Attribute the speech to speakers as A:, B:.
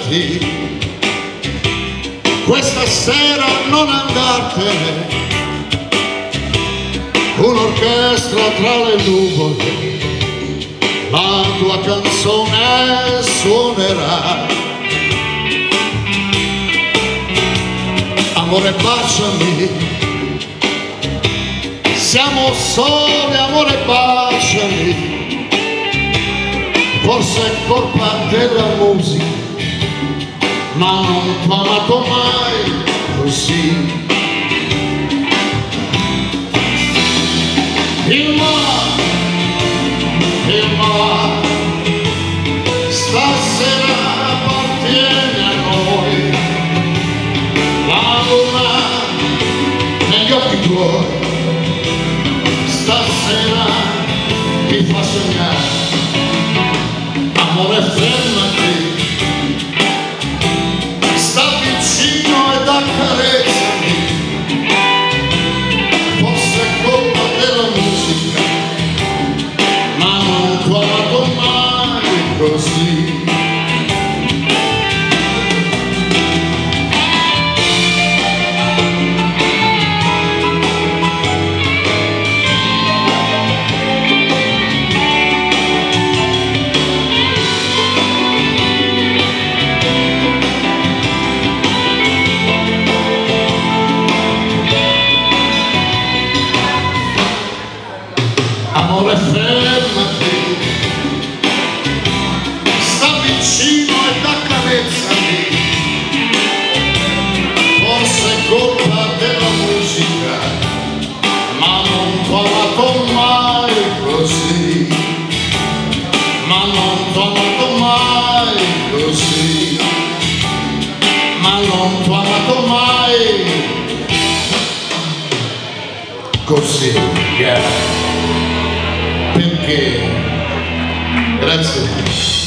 A: fermati, questa sera non andartene, un'orchestra tra le nuvole, la tua canzone suonerà. Amore baciami, siamo soli, amore baciami, forse è colpa della musica, ma non t'ho amato mai così. Il mare stasera appartiene a noi, la luna negli occhi tuoi stasera mi fa sognare. Amore fermati, sta vicino ed accarezzami, forse è colpa della musica, ma non t'ho amato mai così. Amore fermati, sta vicino ed accarezzami, forse è colpa della musica, ma non t'ho amato mai così, ma non t'ho amato mai così, ma non t'ho amato mai così, yeah. Perché? Grazie.